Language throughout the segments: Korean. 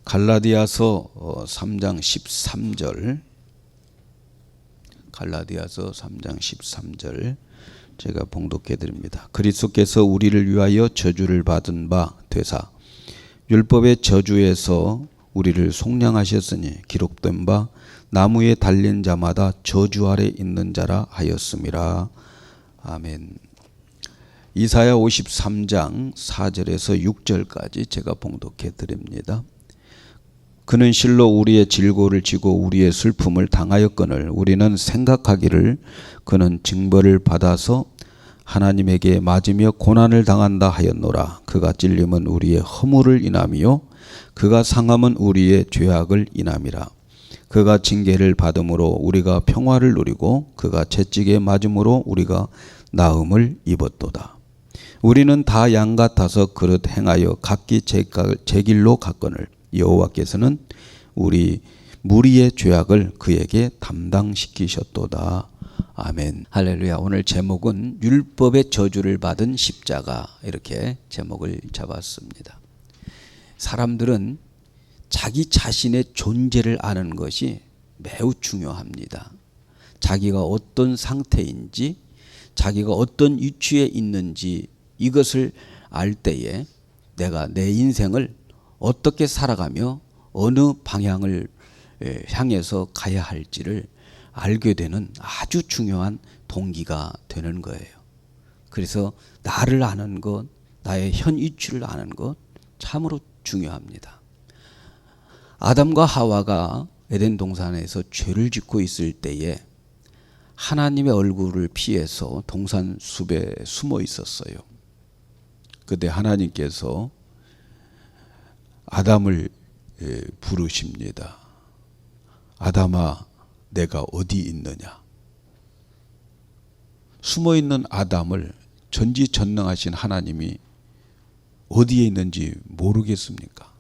갈라디아서 3장 13절, 갈라디아서 3장 13절 제가 봉독해 드립니다. 그리스도께서 우리를 위하여 저주를 받은 바 되사 율법의 저주에서 우리를 속량하셨으니 기록된 바 나무에 달린 자마다 저주 아래 있는 자라 하였음이라. 아멘. 이사야 53장 4절에서 6절까지 제가 봉독해 드립니다. 그는 실로 우리의 질고를 지고 우리의 슬픔을 당하였거늘 우리는 생각하기를 그는 징벌을 받아서 하나님에게 맞으며 고난을 당한다 하였노라. 그가 찔림은 우리의 허물을 인함이요 그가 상함은 우리의 죄악을 인함이라. 그가 징계를 받음으로 우리가 평화를 누리고 그가 채찍에 맞음으로 우리가 나음을 입었도다. 우리는 다 양 같아서 그릇 행하여 각기 제 길로 갔거늘 여호와께서는 우리 무리의 죄악을 그에게 담당시키셨도다. 아멘. 할렐루야. 오늘 제목은 율법의 저주를 받은 십자가, 이렇게 제목을 잡았습니다. 사람들은 자기 자신의 존재를 아는 것이 매우 중요합니다. 자기가 어떤 상태인지, 자기가 어떤 위치에 있는지 이것을 알 때에 내가 내 인생을 어떻게 살아가며 어느 방향을 향해서 가야 할지를 알게 되는 아주 중요한 동기가 되는 거예요. 그래서 나를 아는 것, 나의 현 위치를 아는 것 참으로 중요합니다. 아담과 하와가 에덴 동산에서 죄를 짓고 있을 때에 하나님의 얼굴을 피해서 동산 숲에 숨어 있었어요. 그때 하나님께서 아담을 부르십니다. 아담아, 내가 어디 있느냐? 숨어있는 아담을 전지전능하신 하나님이 어디에 있는지 모르겠습니까?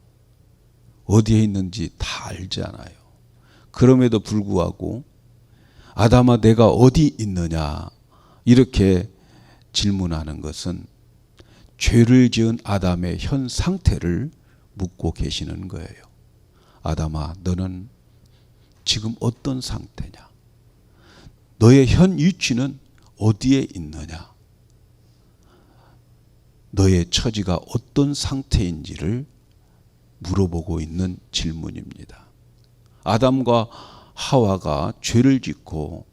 어디에 있는지 다 알잖아요. 그럼에도 불구하고 아담아, 내가 어디 있느냐? 이렇게 질문하는 것은 죄를 지은 아담의 현 상태를 묻고 계시는 거예요. 아담아, 너는 지금 어떤 상태냐? 너의 현 위치는 어디에 있느냐? 너의 처지가 어떤 상태인지를 물어보고 있는 질문입니다. 아담과 하와가 죄를 짓고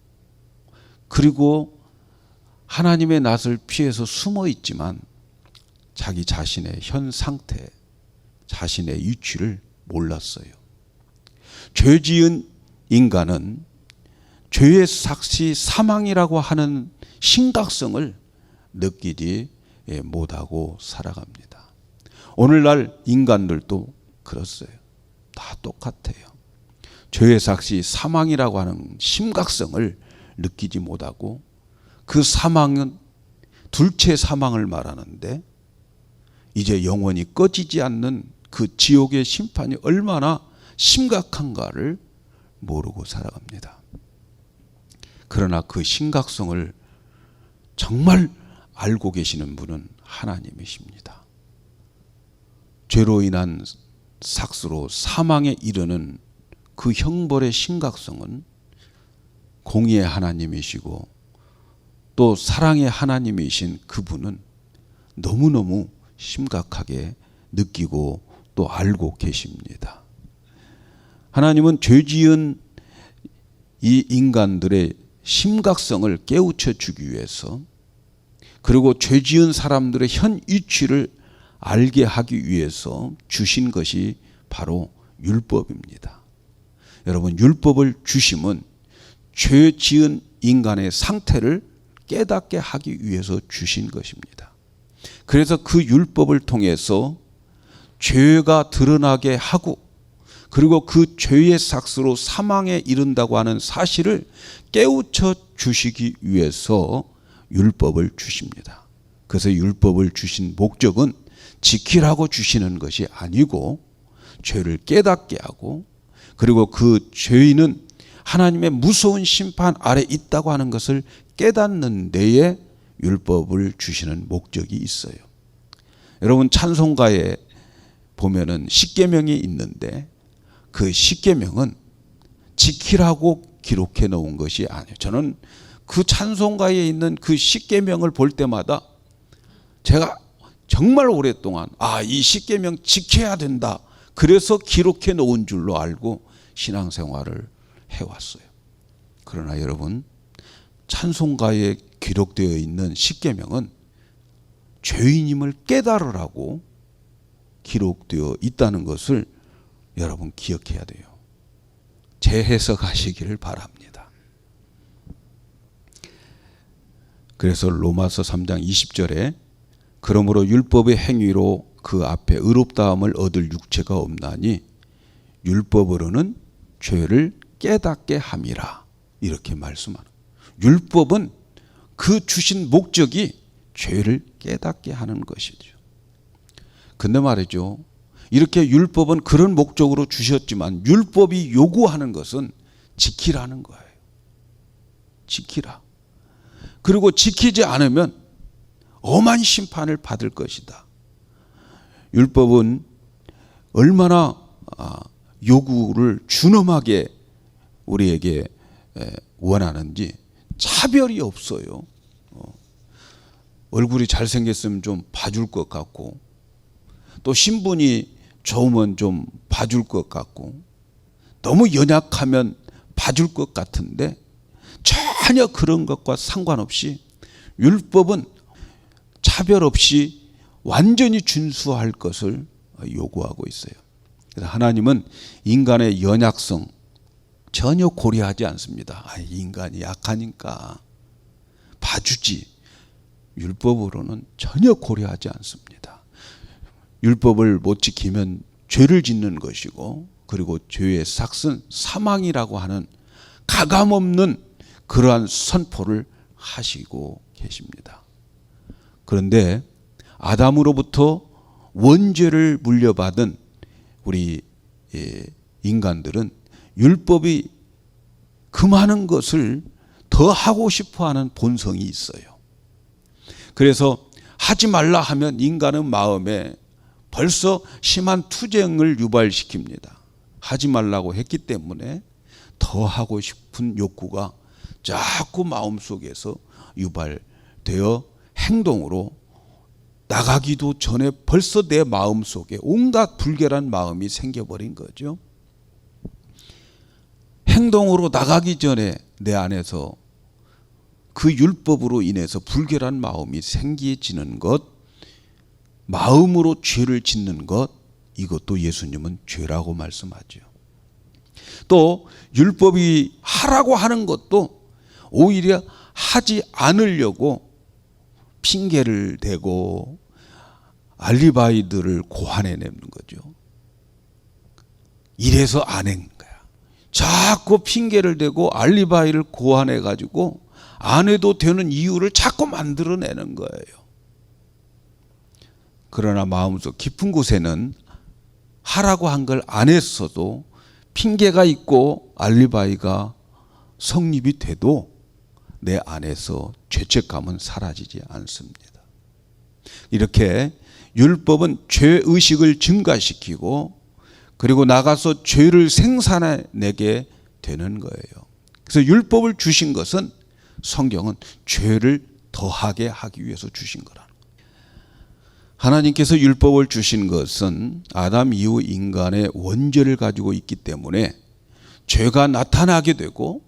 그리고 하나님의 낯을 피해서 숨어 있지만 자기 자신의 현 상태, 자신의 위치를 몰랐어요. 죄 지은 인간은 죄의 삭시 사망이라고 하는 심각성을 느끼지 못하고 살아갑니다. 오늘날 인간들도 그렇어요. 다 똑같아요. 죄의 삭시 사망이라고 하는 심각성을 느끼지 못하고 그 사망은 둘째 사망을 말하는데 이제 영원히 꺼지지 않는 그 지옥의 심판이 얼마나 심각한가를 모르고 살아갑니다. 그러나 그 심각성을 정말 알고 계시는 분은 하나님이십니다. 죄로 인한 삭스로 사망에 이르는 그 형벌의 심각성은 공의의 하나님이시고 또 사랑의 하나님이신 그분은 너무너무 심각하게 느끼고 또 알고 계십니다. 하나님은 죄 지은 이 인간들의 심각성을 깨우쳐 주기 위해서 그리고 죄 지은 사람들의 현 위치를 알게 하기 위해서 주신 것이 바로 율법입니다. 여러분, 율법을 주심은 죄 지은 인간의 상태를 깨닫게 하기 위해서 주신 것입니다. 그래서 그 율법을 통해서 죄가 드러나게 하고 그리고 그 죄의 삭스로 사망에 이른다고 하는 사실을 깨우쳐 주시기 위해서 율법을 주십니다. 그래서 율법을 주신 목적은 지키라고 주시는 것이 아니고 죄를 깨닫게 하고 그리고 그 죄인은 하나님의 무서운 심판 아래 있다고 하는 것을 깨닫는 데에 율법을 주시는 목적이 있어요. 여러분, 찬송가에 보면은 십계명이 있는데 그 십계명은 지키라고 기록해 놓은 것이 아니에요. 저는 그 찬송가에 있는 그 십계명을 볼 때마다 제가 정말 오랫동안 이 십계명 지켜야 된다. 그래서 기록해 놓은 줄로 알고 신앙생활을 해왔어요. 그러나 여러분, 찬송가에 기록되어 있는 십계명은 죄인임을 깨달으라고 기록되어 있다는 것을 여러분 기억해야 돼요. 재해석하시기를 바랍니다. 그래서 로마서 3장 20절에 그러므로 율법의 행위로 그 앞에 의롭다함을 얻을 육체가 없나니 율법으로는 죄를 깨닫게 함이라, 이렇게 말씀하는. 율법은 그 주신 목적이 죄를 깨닫게 하는 것이죠. 근데 말이죠, 이렇게 율법은 그런 목적으로 주셨지만 율법이 요구하는 것은 지키라는 거예요. 지키라. 그리고 지키지 않으면 엄한 심판을 받을 것이다. 율법은 얼마나 요구를 준엄하게 우리에게 원하는지 차별이 없어요. 얼굴이 잘생겼으면 좀 봐줄 것 같고, 또 신분이 좋으면 좀 봐줄 것 같고, 너무 연약하면 봐줄 것 같은데 전혀 그런 것과 상관없이 율법은 차별 없이 완전히 준수할 것을 요구하고 있어요. 그래서 하나님은 인간의 연약성 전혀 고려하지 않습니다. 인간이 약하니까 봐주지. 율법으로는 전혀 고려하지 않습니다. 율법을 못 지키면 죄를 짓는 것이고, 그리고 죄의 삭은 사망이라고 하는 가감없는 그러한 선포를 하시고 계십니다. 그런데 아담으로부터 원죄를 물려받은 우리 인간들은 율법이 그 많은 것을 더 하고 싶어하는 본성이 있어요. 그래서 하지 말라 하면 인간은 마음에 벌써 심한 투쟁을 유발시킵니다. 하지 말라고 했기 때문에 더 하고 싶은 욕구가 자꾸 마음속에서 유발되어 행동으로 나가기도 전에 벌써 내 마음속에 온갖 불결한 마음이 생겨버린 거죠. 행동으로 나가기 전에 내 안에서 그 율법으로 인해서 불결한 마음이 생기지는 것, 마음으로 죄를 짓는 것, 이것도 예수님은 죄라고 말씀하죠. 또 율법이 하라고 하는 것도 오히려 하지 않으려고 핑계를 대고 알리바이들을 고안해내는 거죠. 이래서 안 한 거야. 자꾸 핑계를 대고 알리바이를 고안해가지고 안 해도 되는 이유를 자꾸 만들어내는 거예요. 그러나 마음속 깊은 곳에는 하라고 한 걸 안 했어도 핑계가 있고 알리바이가 성립이 돼도 내 안에서 죄책감은 사라지지 않습니다. 이렇게 율법은 죄의식을 증가시키고 그리고 나가서 죄를 생산해내게 되는 거예요. 그래서 율법을 주신 것은, 성경은 죄를 더하게 하기 위해서 주신 거라는 거예요. 하나님께서 율법을 주신 것은 아담 이후 인간의 원죄를 가지고 있기 때문에 죄가 나타나게 되고,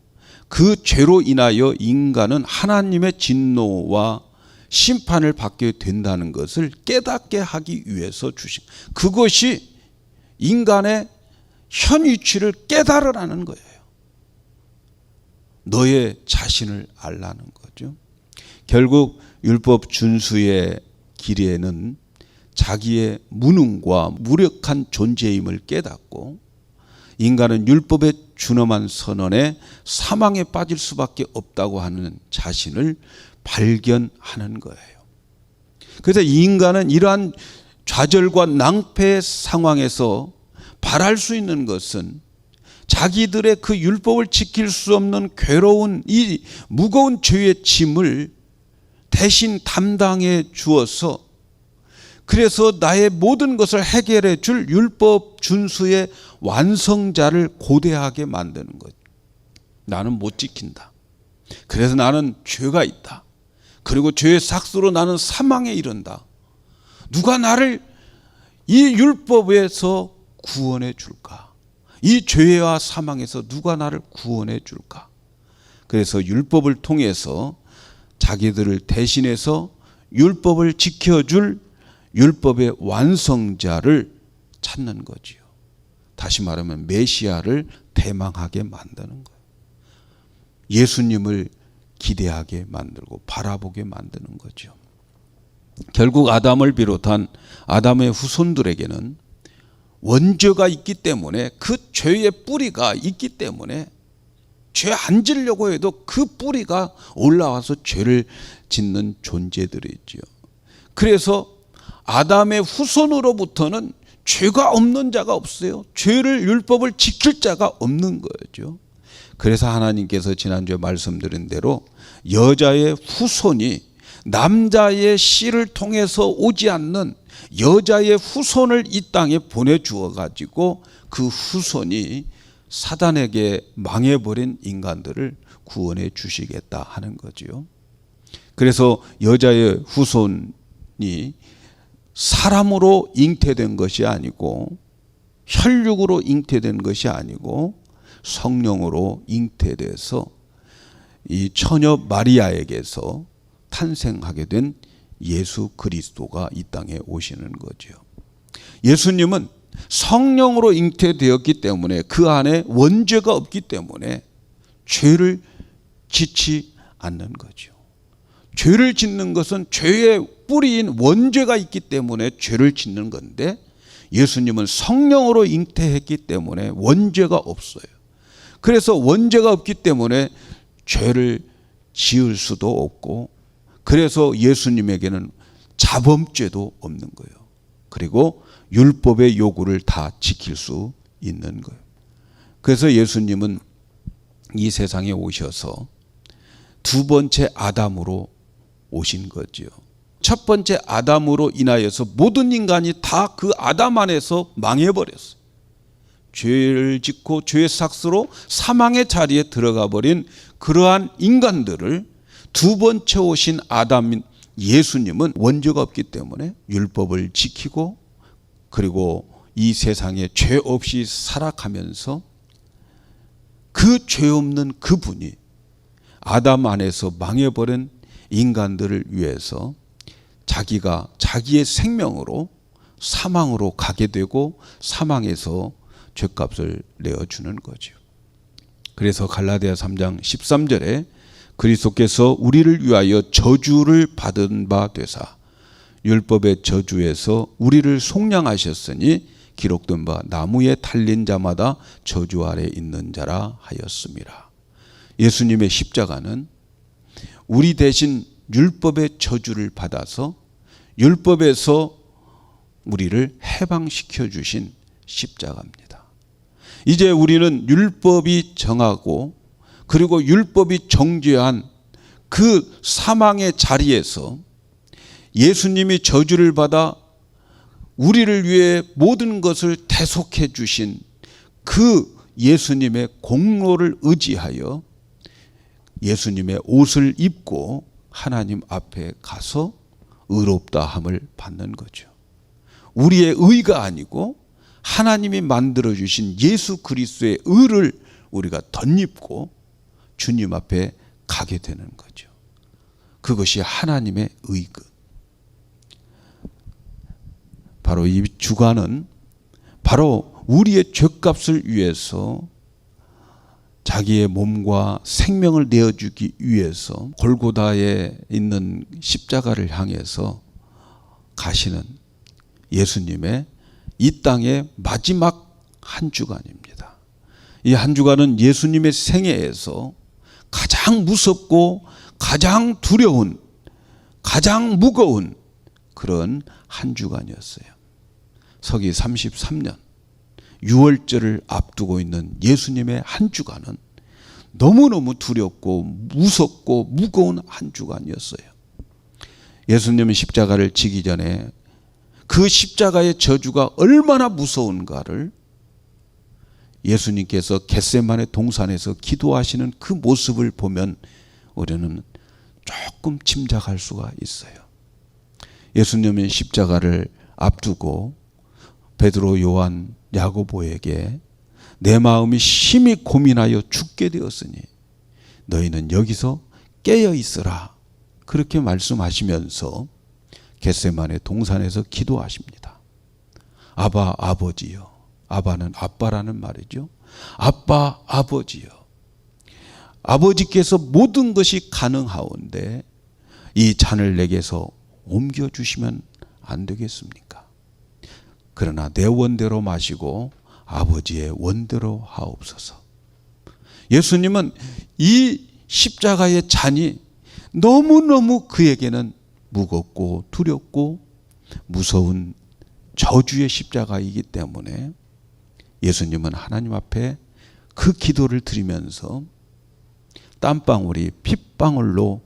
그 죄로 인하여 인간은 하나님의 진노와 심판을 받게 된다는 것을 깨닫게 하기 위해서 주신, 그것이 인간의 현 위치를 깨달으라는 거예요. 너의 자신을 알라는 거죠. 결국 율법 준수의 길에는 자기의 무능과 무력한 존재임을 깨닫고, 인간은 율법의 준엄한 선언에 사망에 빠질 수밖에 없다고 하는 자신을 발견하는 거예요. 그래서 인간은 이러한 좌절과 낭패의 상황에서 바랄 수 있는 것은 자기들의 그 율법을 지킬 수 없는 괴로운 이 무거운 죄의 짐을 대신 담당해 주어서 그래서 나의 모든 것을 해결해 줄 율법 준수의 완성자를 고대하게 만드는 거죠. 나는 못 지킨다. 그래서 나는 죄가 있다. 그리고 죄의 삭수로 나는 사망에 이른다. 누가 나를 이 율법에서 구원해 줄까? 이 죄와 사망에서 누가 나를 구원해 줄까? 그래서 율법을 통해서 자기들을 대신해서 율법을 지켜줄 율법의 완성자를 찾는 거지요. 다시 말하면 메시아를 대망하게 만드는 거예요. 예수님을 기대하게 만들고 바라보게 만드는 거죠. 결국 아담을 비롯한 아담의 후손들에게는 원죄가 있기 때문에, 그 죄의 뿌리가 있기 때문에 죄 안 지려고 해도 그 뿌리가 올라와서 죄를 짓는 존재들이지요. 그래서 아담의 후손으로부터는 죄가 없는 자가 없어요. 죄를, 율법을 지킬 자가 없는 거죠. 그래서 하나님께서 지난주에 말씀드린 대로 여자의 후손이 남자의 씨를 통해서 오지 않는 여자의 후손을 이 땅에 보내주어 가지고 그 후손이 사단에게 망해버린 인간들을 구원해 주시겠다 하는 거지요. 그래서 여자의 후손이 사람으로 잉태된 것이 아니고, 혈육으로 잉태된 것이 아니고 성령으로 잉태돼서 이 처녀 마리아에게서 탄생하게 된 예수 그리스도가 이 땅에 오시는 거죠. 예수님은 성령으로 잉태되었기 때문에 그 안에 원죄가 없기 때문에 죄를 짓지 않는 거죠. 죄를 짓는 것은 죄의 뿌리인 원죄가 있기 때문에 죄를 짓는 건데, 예수님은 성령으로 잉태했기 때문에 원죄가 없어요. 그래서 원죄가 없기 때문에 죄를 지을 수도 없고, 그래서 예수님에게는 자범죄도 없는 거예요. 그리고 율법의 요구를 다 지킬 수 있는 거예요. 그래서 예수님은 이 세상에 오셔서 두 번째 아담으로 오신 거지요. 첫 번째 아담으로 인하여서 모든 인간이 다 그 아담 안에서 망해버렸어요. 죄를 짓고 죄의 삭스로 사망의 자리에 들어가 버린 그러한 인간들을 두 번째 오신 아담인 예수님은 원죄가 없기 때문에 율법을 지키고, 그리고 이 세상에 죄 없이 살아가면서 그 죄 없는 그분이 아담 안에서 망해버린 인간들을 위해서 자기가 자기의 생명으로 사망으로 가게 되고 사망에서 죄값을 내어주는 거죠. 그래서 갈라디아 3장 13절에 그리스도께서 우리를 위하여 저주를 받은 바 되사 율법의 저주에서 우리를 속량하셨으니 기록된 바 나무에 달린 자마다 저주 아래 있는 자라 하였습니다. 예수님의 십자가는 우리 대신 율법의 저주를 받아서 율법에서 우리를 해방시켜 주신 십자가입니다. 이제 우리는 율법이 정하고 그리고 율법이 정죄한 그 사망의 자리에서 예수님이 저주를 받아 우리를 위해 모든 것을 대속해 주신 그 예수님의 공로를 의지하여 예수님의 옷을 입고 하나님 앞에 가서 의롭다 함을 받는 거죠. 우리의 의가 아니고 하나님이 만들어 주신 예수 그리스도의 의를 우리가 덧입고 주님 앞에 가게 되는 거죠. 그것이 하나님의 의그. 바로 이 주관은 바로 우리의 죄값을 위해서 자기의 몸과 생명을 내어주기 위해서 골고다에 있는 십자가를 향해서 가시는 예수님의 이 땅의 마지막 한 주간입니다. 이 한 주간은 예수님의 생애에서 가장 무섭고 가장 두려운, 가장 무거운 그런 한 주간이었어요. 서기 33년 6월절을 앞두고 있는 예수님의 한 주간은 너무너무 두렵고 무섭고 무거운 한 주간이었어요. 예수님은 십자가를 지기 전에 그 십자가의 저주가 얼마나 무서운가를 예수님께서 겟세마네 동산에서 기도하시는 그 모습을 보면 우리는 조금 짐작할 수가 있어요. 예수님의 십자가를 앞두고 베드로, 요한, 야고보에게 내 마음이 심히 고민하여 죽게 되었으니 너희는 여기서 깨어 있으라, 그렇게 말씀하시면서 겟세마네 동산에서 기도하십니다. 아바, 아버지여. 아바는 아빠라는 말이죠. 아빠, 아버지여. 아버지께서 모든 것이 가능하온데 이 잔을 내게서 옮겨주시면 안 되겠습니까? 그러나 내 원대로 마시고 아버지의 원대로 하옵소서. 예수님은 이 십자가의 잔이 너무너무 그에게는 무겁고 두렵고 무서운 저주의 십자가이기 때문에 예수님은 하나님 앞에 그 기도를 드리면서 땀방울이 핏방울로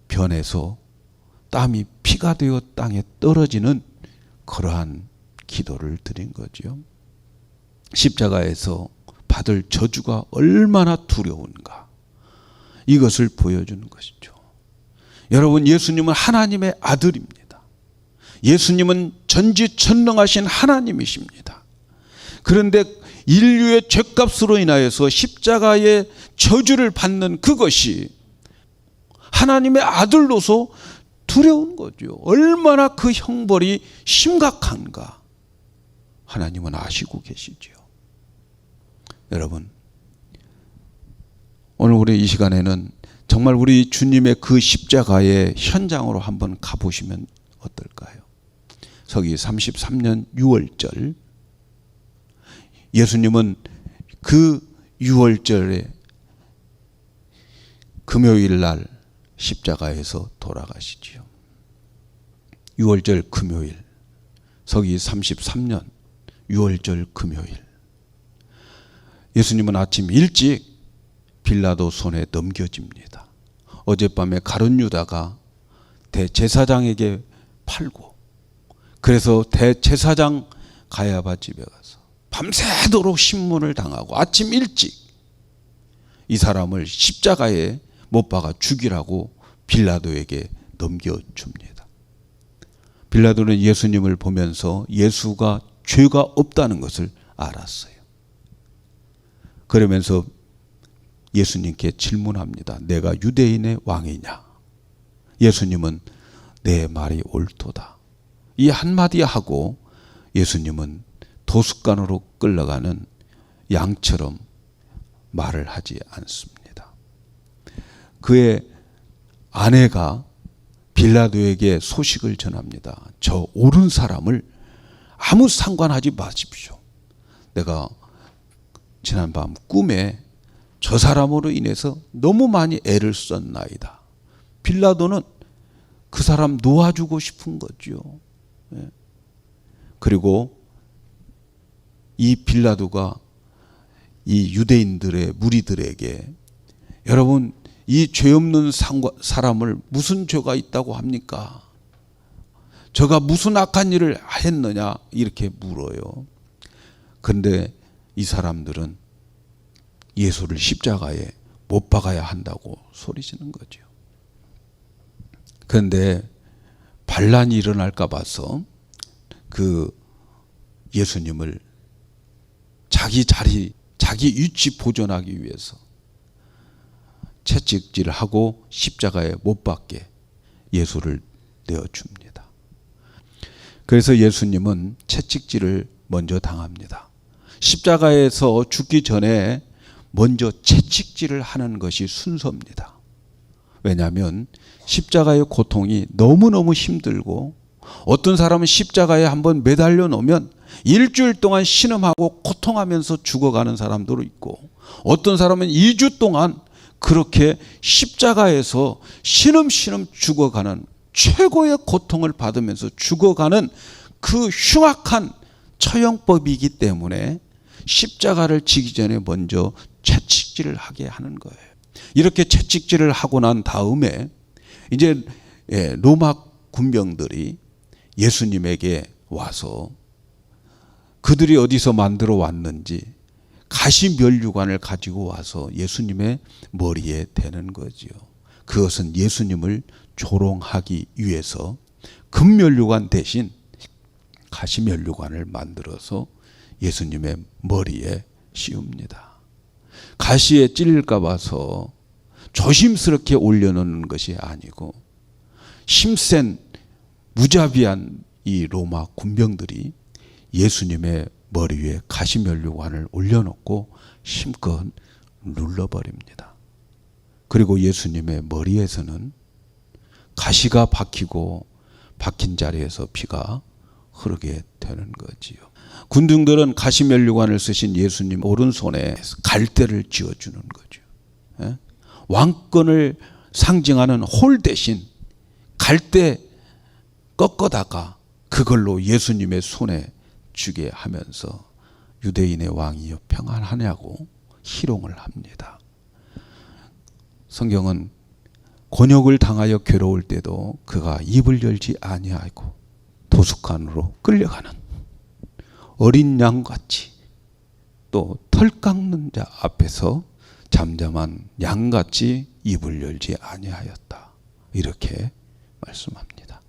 변해서 땀이 피가 되어 땅에 떨어지는 그러한 기도를 드린 거죠. 십자가에서 받을 저주가 얼마나 두려운가, 이것을 보여주는 것이죠. 여러분, 예수님은 하나님의 아들입니다. 예수님은 전지전능하신 하나님이십니다. 그런데 인류의 죄값으로 인하여서 십자가의 저주를 받는 그것이 하나님의 아들로서 두려운 거죠. 얼마나 그 형벌이 심각한가 하나님은 아시고 계시죠. 여러분, 오늘 우리 이 시간에는 정말 우리 주님의 그 십자가의 현장으로 한번 가보시면 어떨까요? 서기 33년 6월절, 예수님은 그 6월절에 금요일 날 십자가에서 돌아가시지요. 6월절 금요일, 서기 33년 6월절 금요일, 예수님은 아침 일찍 빌라도 손에 넘겨집니다. 어젯밤에 가룟 유다가 대제사장에게 팔고, 그래서 대제사장 가야바 집에 가서 밤새도록 신문을 당하고 아침 일찍 이 사람을 십자가에 못 박아 죽이라고 빌라도에게 넘겨줍니다. 빌라도는 예수님을 보면서 예수가 죄가 없다는 것을 알았어요. 그러면서 예수님께 질문합니다. 내가 유대인의 왕이냐? 예수님은 내 말이 옳도다, 이 한마디 하고 예수님은 도숫간으로 끌려가는 양처럼 말을 하지 않습니다. 그의 아내가 빌라도에게 소식을 전합니다. 저 옳은 사람을 아무 상관하지 마십시오. 내가 지난밤 꿈에 저 사람으로 인해서 너무 많이 애를 썼나이다. 빌라도는 그 사람 놓아주고 싶은 거죠. 그리고 이 빌라도가 이 유대인들의 무리들에게, 여러분, 이 죄 없는 사람을 무슨 죄가 있다고 합니까? 저가 무슨 악한 일을 했느냐, 이렇게 물어요. 그런데 이 사람들은 예수를 십자가에 못 박아야 한다고 소리치는 거죠. 그런데 반란이 일어날까 봐서 그 예수님을 자기 자리, 자기 위치 보존하기 위해서 채찍질을 하고 십자가에 못 박게 예수를 내어줍니다. 그래서 예수님은 채찍질을 먼저 당합니다. 십자가에서 죽기 전에 먼저 채찍질을 하는 것이 순서입니다. 왜냐하면 십자가의 고통이 너무너무 힘들고, 어떤 사람은 십자가에 한번 매달려 놓으면 일주일 동안 신음하고 고통하면서 죽어가는 사람도 있고, 어떤 사람은 2주 동안 그렇게 십자가에서 신음신음 죽어가는, 최고의 고통을 받으면서 죽어가는 그 흉악한 처형법이기 때문에 십자가를 지기 전에 먼저 채찍질을 하게 하는 거예요. 이렇게 채찍질을 하고 난 다음에 이제 로마 군병들이 예수님에게 와서 그들이 어디서 만들어 왔는지 가시면류관을 가지고 와서 예수님의 머리에 대는 거지요. 그것은 예수님을 조롱하기 위해서 금면류관 대신 가시면류관을 만들어서 예수님의 머리에 씌웁니다. 가시에 찔릴까 봐서 조심스럽게 올려놓는 것이 아니고 힘센 무자비한 이 로마 군병들이 예수님의 머리 위에 가시면류관을 올려놓고 힘껏 눌러버립니다. 그리고 예수님의 머리에서는 가시가 박히고 박힌 자리에서 피가 흐르게 되는 거지요. 군중들은 가시면류관을 쓰신 예수님 오른손에 갈대를 쥐어주는 거죠. 예? 왕권을 상징하는 홀 대신 갈대 꺾어다가 그걸로 예수님의 손에 주게 하면서 유대인의 왕이여 평안하냐고 희롱을 합니다. 성경은 곤욕을 당하여 괴로울 때도 그가 입을 열지 아니하고 도숙관으로 끌려가는 어린 양같이 또 털 깎는 자 앞에서 잠잠한 양같이 입을 열지 아니하였다. 이렇게 말씀합니다.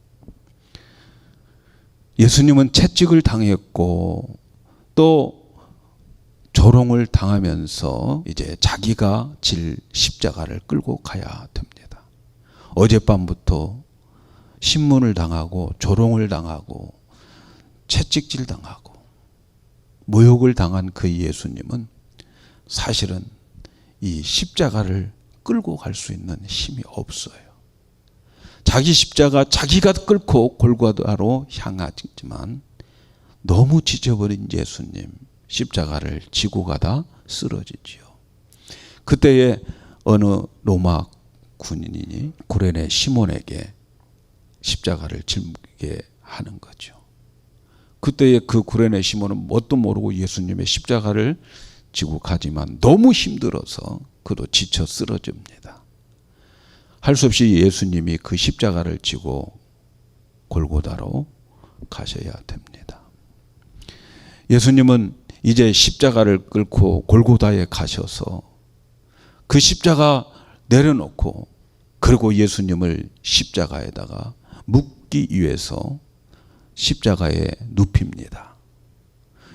예수님은 채찍을 당했고 또 조롱을 당하면서 이제 자기가 질 십자가를 끌고 가야 됩니다. 어젯밤부터 신문을 당하고 조롱을 당하고 채찍질 당하고 모욕을 당한 그 예수님은 사실은 이 십자가를 끌고 갈 수 있는 힘이 없어요. 자기 십자가 자기가 끌고 골고다로 향하지만 너무 지쳐버린 예수님 십자가를 지고 가다 쓰러지지요. 그때에 어느 로마 군인이 구레네 시몬에게 십자가를 짊게 하는 거죠. 그때에 그 구레네 시몬은 뭣도 모르고 예수님의 십자가를 지고 가지만 너무 힘들어서 그도 지쳐 쓰러집니다. 할 수 없이 예수님이 그 십자가를 지고 골고다로 가셔야 됩니다. 예수님은 이제 십자가를 끌고 골고다에 가셔서 그 십자가 내려놓고 그리고 예수님을 십자가에다가 묻기 위해서 십자가에 눕힙니다.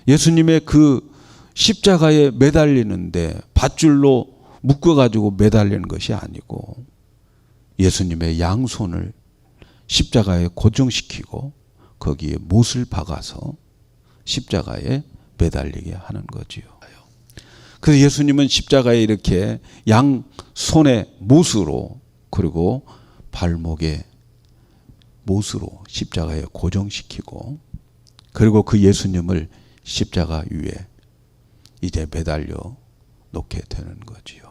예수님의 그 십자가에 매달리는데 밧줄로 묶어가지고 매달리는 것이 아니고 예수님의 양손을 십자가에 고정시키고 거기에 못을 박아서 십자가에 매달리게 하는 거지요. 그래서 예수님은 십자가에 이렇게 양손에 못으로 그리고 발목에 못으로 십자가에 고정시키고 그리고 그 예수님을 십자가 위에 이제 매달려 놓게 되는 거지요.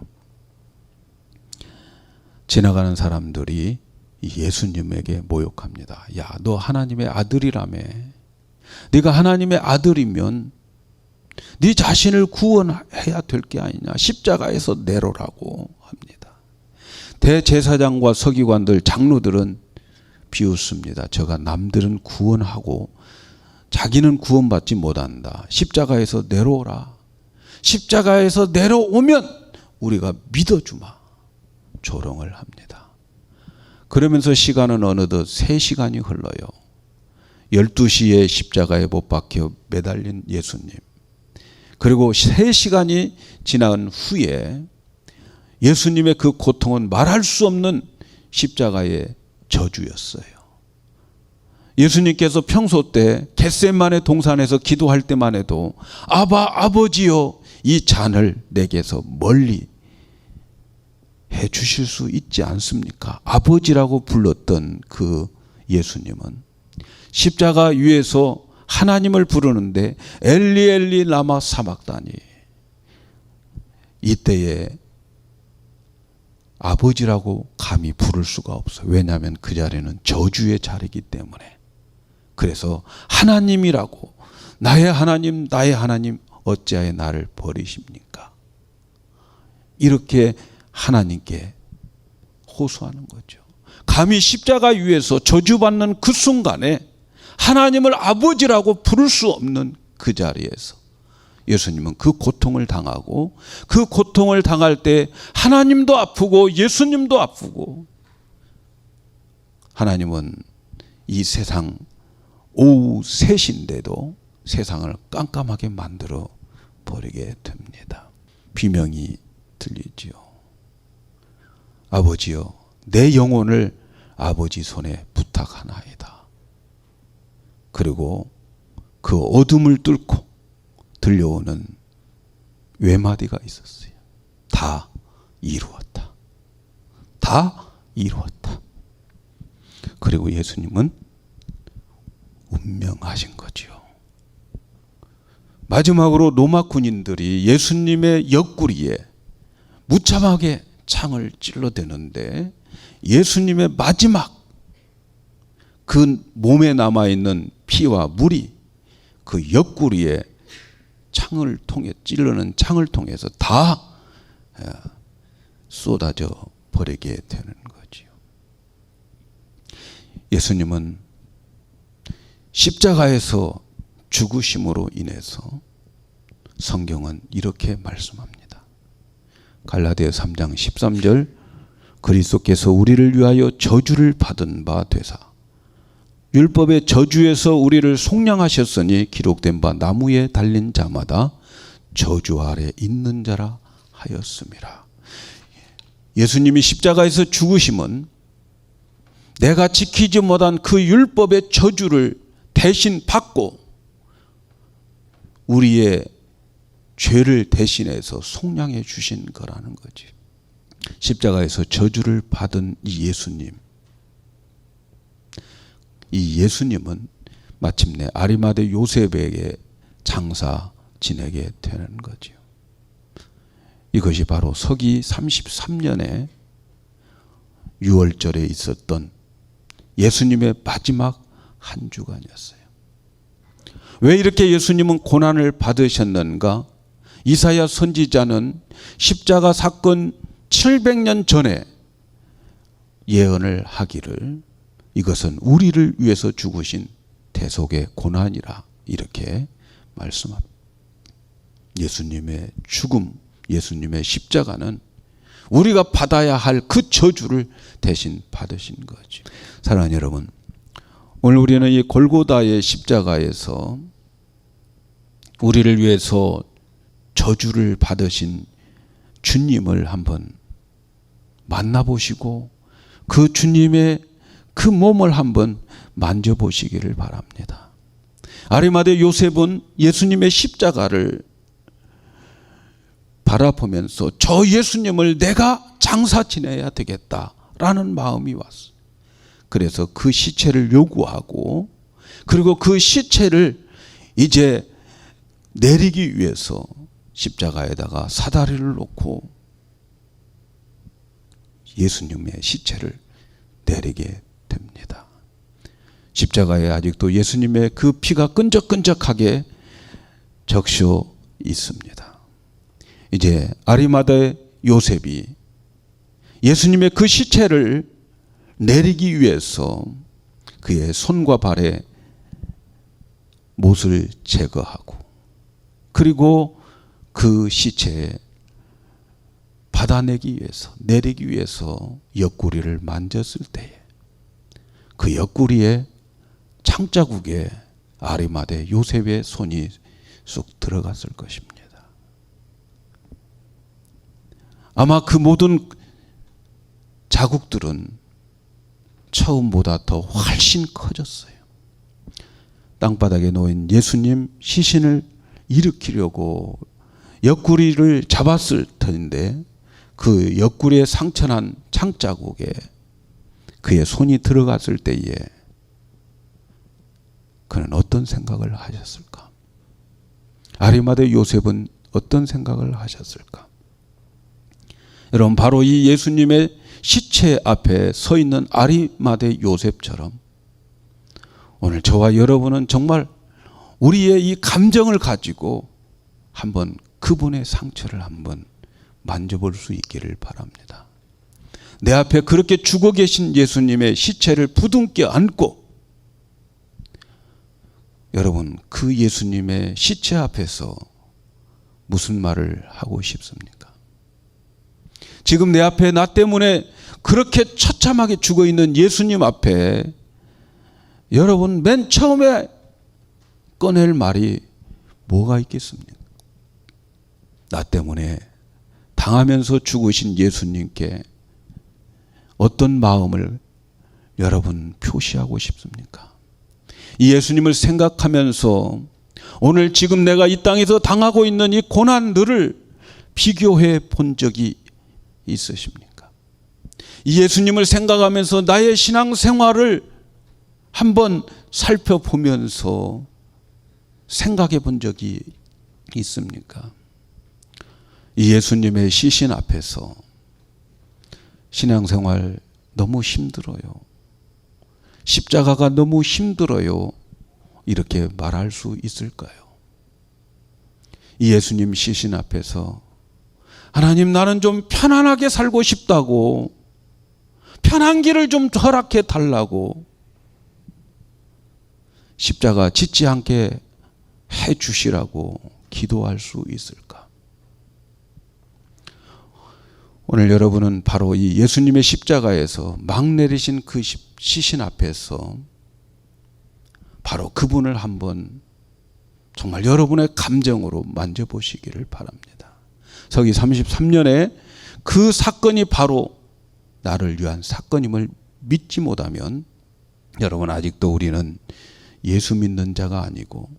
지나가는 사람들이 예수님에게 모욕합니다. 야, 너 하나님의 아들이라며. 네가 하나님의 아들이면 네 자신을 구원해야 될 게 아니냐. 십자가에서 내로라고 합니다. 대제사장과 서기관들, 장로들은 비웃습니다. 저가 남들은 구원하고 자기는 구원받지 못한다. 십자가에서 내려오라. 십자가에서 내려오면 우리가 믿어주마. 조롱을 합니다. 그러면서 시간은 어느덧 3시간이 흘러요. 12시에 십자가에 못 박혀 매달린 예수님. 그리고 3시간이 지난 후에 예수님의 그 고통은 말할 수 없는 십자가의 저주였어요. 예수님께서 평소 때 겟세마네 동산에서 기도할 때만 해도 아버지여 이 잔을 내게서 멀리 해 주실 수 있지 않습니까? 아버지라고 불렀던 그 예수님은 십자가 위에서 하나님을 부르는데 엘리 엘리 라마 사박다니 이때에 아버지라고 감히 부를 수가 없어요. 왜냐하면 그 자리는 저주의 자리이기 때문에. 그래서 하나님이라고 나의 하나님 어찌하여 나를 버리십니까? 이렇게 하나님께 호소하는 거죠. 감히 십자가 위에서 저주받는 그 순간에 하나님을 아버지라고 부를 수 없는 그 자리에서 예수님은 그 고통을 당하고, 그 고통을 당할 때 하나님도 아프고 예수님도 아프고, 하나님은 이 세상 오후 3시인데도 세상을 깜깜하게 만들어 버리게 됩니다. 비명이 들리지요. 아버지여, 내 영혼을 아버지 손에 부탁하나이다. 그리고 그 어둠을 뚫고 들려오는 외마디가 있었어요. 다 이루었다. 다 이루었다. 그리고 예수님은 운명하신 거지요. 마지막으로 로마 군인들이 예수님의 옆구리에 무참하게 창을 찔러대는데, 예수님의 마지막 그 몸에 남아있는 피와 물이 그 옆구리에 창을 통해 찔르는 창을 통해서 다 쏟아져 버리게 되는 거지요. 예수님은 십자가에서 죽으심으로 인해서 성경은 이렇게 말씀합니다. 갈라디아 3장 13절, 그리스도께서 우리를 위하여 저주를 받은 바 되사 율법의 저주에서 우리를 속량하셨으니 기록된 바 나무에 달린 자마다 저주 아래 있는 자라 하였음이라. 예수님이 십자가에서 죽으심은 내가 지키지 못한 그 율법의 저주를 대신 받고 우리의 죄를 대신해서 속량해 주신 거라는 거지. 십자가에서 저주를 받은 이 예수님은 마침내 아리마대 요셉에게 장사 지내게 되는 거죠. 이것이 바로 서기 33년에 6월절에 있었던 예수님의 마지막 한 주간이었어요. 왜 이렇게 예수님은 고난을 받으셨는가? 이사야 선지자는 십자가 사건 700년 전에 예언을 하기를 이것은 우리를 위해서 죽으신 대속의 고난이라 이렇게 말씀합니다. 예수님의 죽음, 예수님의 십자가는 우리가 받아야 할 그 저주를 대신 받으신 거죠. 사랑하는 여러분, 오늘 우리는 이 골고다의 십자가에서 우리를 위해서 저주를 받으신 주님을 한번 만나보시고 그 주님의 그 몸을 한번 만져보시기를 바랍니다. 아리마대 요셉은 예수님의 십자가를 바라보면서 저 예수님을 내가 장사 지내야 되겠다라는 마음이 왔어요. 그래서 그 시체를 요구하고, 그리고 그 시체를 이제 내리기 위해서 십자가에다가 사다리를 놓고 예수님의 시체를 내리게 됩니다. 십자가에 아직도 예수님의 그 피가 끈적끈적하게 적셔 있습니다. 이제 아리마대 요셉이 예수님의 그 시체를 내리기 위해서 그의 손과 발에 못을 제거하고, 그리고 그 시체에 받아내기 위해서, 내리기 위해서 옆구리를 만졌을 때에 그 옆구리에 창자국에 아리마대 요셉의 손이 쑥 들어갔을 것입니다. 아마 그 모든 자국들은 처음보다 더 훨씬 커졌어요. 땅바닥에 놓인 예수님 시신을 일으키려고 옆구리를 잡았을 터인데 그 옆구리에 상처난 창자국에 그의 손이 들어갔을 때에 그는 어떤 생각을 하셨을까? 아리마대 요셉은 어떤 생각을 하셨을까? 여러분, 바로 이 예수님의 시체 앞에 서 있는 아리마대 요셉처럼 오늘 저와 여러분은 정말 우리의 이 감정을 가지고 한번 그분의 상처를 한번 만져볼 수 있기를 바랍니다. 내 앞에 그렇게 죽어 계신 예수님의 시체를 부둥켜 안고 여러분, 그 예수님의 시체 앞에서 무슨 말을 하고 싶습니까? 지금 내 앞에 나 때문에 그렇게 처참하게 죽어 있는 예수님 앞에 여러분 맨 처음에 꺼낼 말이 뭐가 있겠습니까? 나 때문에 당하면서 죽으신 예수님께 어떤 마음을 여러분 표시하고 싶습니까? 이 예수님을 생각하면서 오늘 지금 내가 이 땅에서 당하고 있는 이 고난들을 비교해 본 적이 있으십니까? 이 예수님을 생각하면서 나의 신앙생활을 한번 살펴보면서 생각해 본 적이 있습니까? 이 예수님의 시신 앞에서 신앙생활 너무 힘들어요. 십자가가 너무 힘들어요. 이렇게 말할 수 있을까요? 이 예수님 시신 앞에서 하나님, 나는 좀 편안하게 살고 싶다고, 편한 길을 좀 허락해 달라고 십자가 짓지 않게 해 주시라고 기도할 수 있을까? 오늘 여러분은 바로 이 예수님의 십자가에서 막 내리신 그 시신 앞에서 바로 그분을 한번 정말 여러분의 감정으로 만져보시기를 바랍니다. 서기 33년에 그 사건이 바로 나를 위한 사건임을 믿지 못하면 여러분, 아직도 우리는 예수 믿는 자가 아니고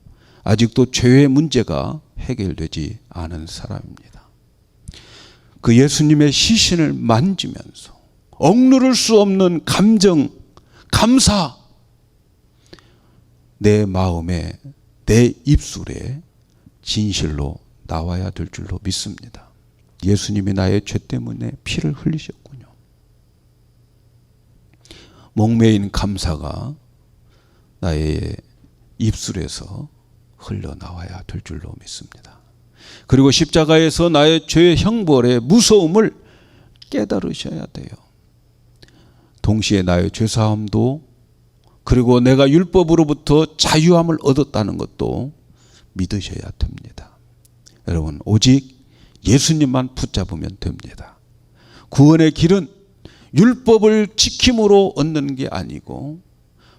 아직도 죄의 문제가 해결되지 않은 사람입니다. 그 예수님의 시신을 만지면서 억누를 수 없는 감정, 감사, 내 마음에, 내 입술에 진실로 나와야 될 줄로 믿습니다. 예수님이 나의 죄 때문에 피를 흘리셨군요. 목매인 감사가 나의 입술에서 흘러나와야 될 줄로 믿습니다. 그리고 십자가에서 나의 죄의 형벌의 무서움을 깨달으셔야 돼요. 동시에 나의 죄사함도, 그리고 내가 율법으로부터 자유함을 얻었다는 것도 믿으셔야 됩니다. 여러분, 오직 예수님만 붙잡으면 됩니다. 구원의 길은 율법을 지킴으로 얻는 게 아니고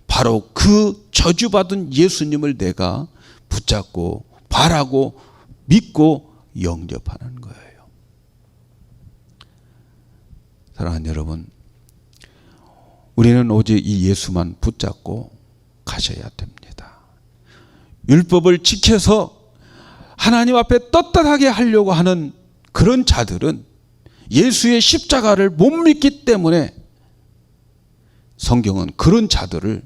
바로 그 저주받은 예수님을 내가 붙잡고 바라고 믿고 영접하는 거예요. 사랑하는 여러분, 우리는 오직 이 예수만 붙잡고 가셔야 됩니다. 율법을 지켜서 하나님 앞에 떳떳하게 하려고 하는 그런 자들은 예수의 십자가를 못 믿기 때문에 성경은 그런 자들을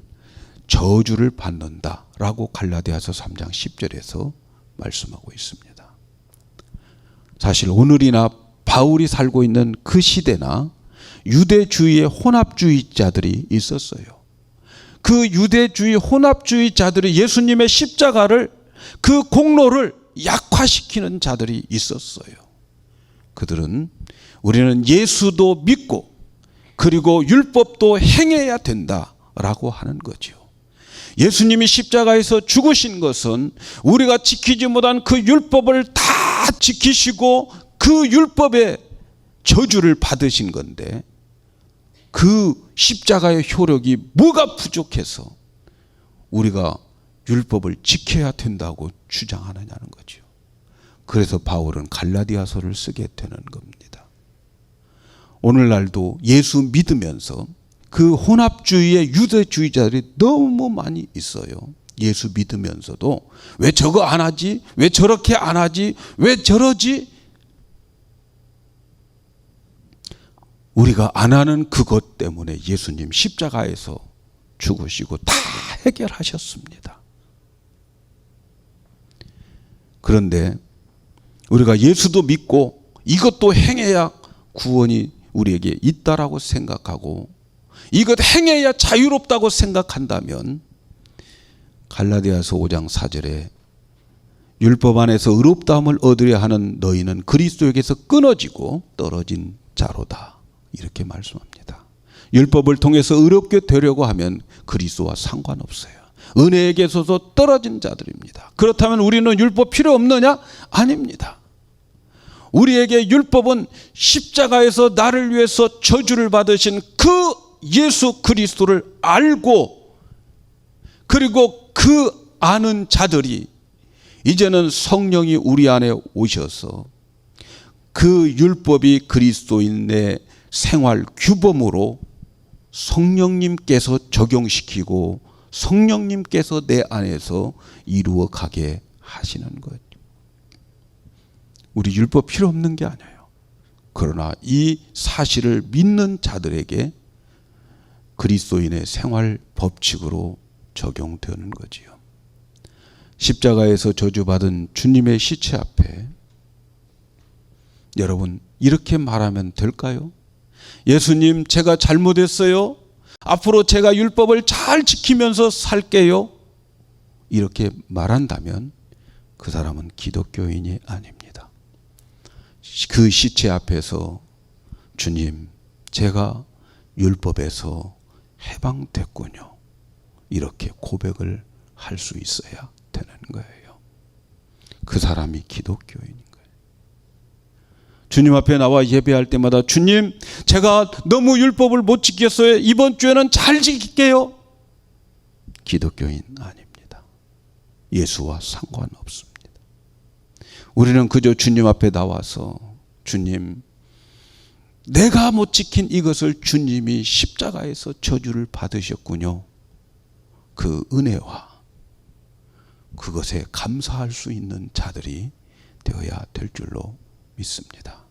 저주를 받는다라고 갈라디아서 3장 10절에서 말씀하고 있습니다. 사실 오늘이나 바울이 살고 있는 그 시대나 유대주의의 혼합주의자들이 있었어요. 그 유대주의 혼합주의자들이 예수님의 십자가를, 그 공로를 약화시키는 자들이 있었어요. 그들은 우리는 예수도 믿고 그리고 율법도 행해야 된다라고 하는 거죠. 예수님이 십자가에서 죽으신 것은 우리가 지키지 못한 그 율법을 다 지키시고 그 율법의 저주를 받으신 건데, 그 십자가의 효력이 뭐가 부족해서 우리가 율법을 지켜야 된다고 주장하느냐는 거죠. 그래서 바울은 갈라디아서를 쓰게 되는 겁니다. 오늘날도 예수 믿으면서 그 혼합주의의 유대주의자들이 너무 많이 있어요. 예수 믿으면서도 왜 저거 안 하지? 왜 저렇게 안 하지? 왜 저러지? 우리가 안 하는 그것 때문에 예수님 십자가에서 죽으시고 다 해결하셨습니다. 그런데 우리가 예수도 믿고 이것도 행해야 구원이 우리에게 있다라고 생각하고 이것 행해야 자유롭다고 생각한다면 갈라디아서 5장 4절에 율법 안에서 의롭다함을 얻으려 하는 너희는 그리스도에게서 끊어지고 떨어진 자로다, 이렇게 말씀합니다. 율법을 통해서 의롭게 되려고 하면 그리스도와 상관없어요. 은혜에게서도 떨어진 자들입니다. 그렇다면 우리는 율법 필요 없느냐? 아닙니다. 우리에게 율법은 십자가에서 나를 위해서 저주를 받으신 그 예수 그리스도를 알고, 그리고 그 아는 자들이 이제는 성령이 우리 안에 오셔서 그 율법이 그리스도인의 생활 규범으로 성령님께서 적용시키고 성령님께서 내 안에서 이루어 가게 하시는 것. 우리 율법 필요 없는 게 아니에요. 그러나 이 사실을 믿는 자들에게 그리스도인의 생활 법칙으로 적용되는 거지요. 십자가에서 저주받은 주님의 시체 앞에 여러분 이렇게 말하면 될까요? 예수님, 제가 잘못했어요. 앞으로 제가 율법을 잘 지키면서 살게요. 이렇게 말한다면 그 사람은 기독교인이 아닙니다. 그 시체 앞에서 주님, 제가 율법에서 해방됐군요. 이렇게 고백을 할 수 있어야 되는 거예요. 그 사람이 기독교인인 거예요. 주님 앞에 나와 예배할 때마다 주님, 제가 너무 율법을 못 지켰어요. 이번 주에는 잘 지킬게요. 기독교인 아닙니다. 예수와 상관없습니다. 우리는 그저 주님 앞에 나와서 주님, 내가 못 지킨 이것을 주님이 십자가에서 저주를 받으셨군요. 그 은혜와 그것에 감사할 수 있는 자들이 되어야 될 줄로 믿습니다.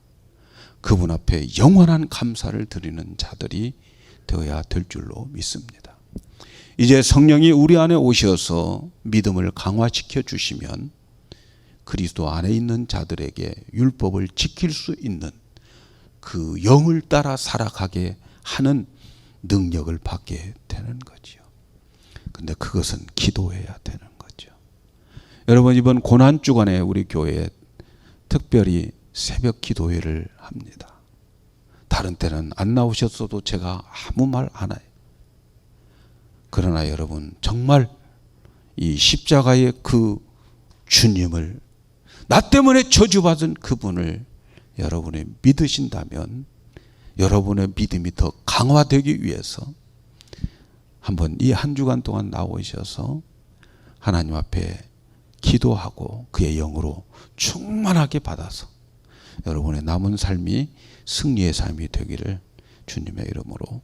그분 앞에 영원한 감사를 드리는 자들이 되어야 될 줄로 믿습니다. 이제 성령이 우리 안에 오셔서 믿음을 강화시켜 주시면 그리스도 안에 있는 자들에게 율법을 지킬 수 있는 그 영을 따라 살아가게 하는 능력을 받게 되는 거죠. 근데 그것은 기도해야 되는 거죠. 여러분, 이번 고난주간에 우리 교회에 특별히 새벽 기도회를 합니다. 다른 때는 안 나오셨어도 제가 아무 말 안 해요. 그러나 여러분, 정말 이 십자가의 그 주님을, 나 때문에 저주받은 그분을 여러분이 믿으신다면 여러분의 믿음이 더 강화되기 위해서 한번 이 한 주간 동안 나오셔서 하나님 앞에 기도하고 그의 영으로 충만하게 받아서 여러분의 남은 삶이 승리의 삶이 되기를 주님의 이름으로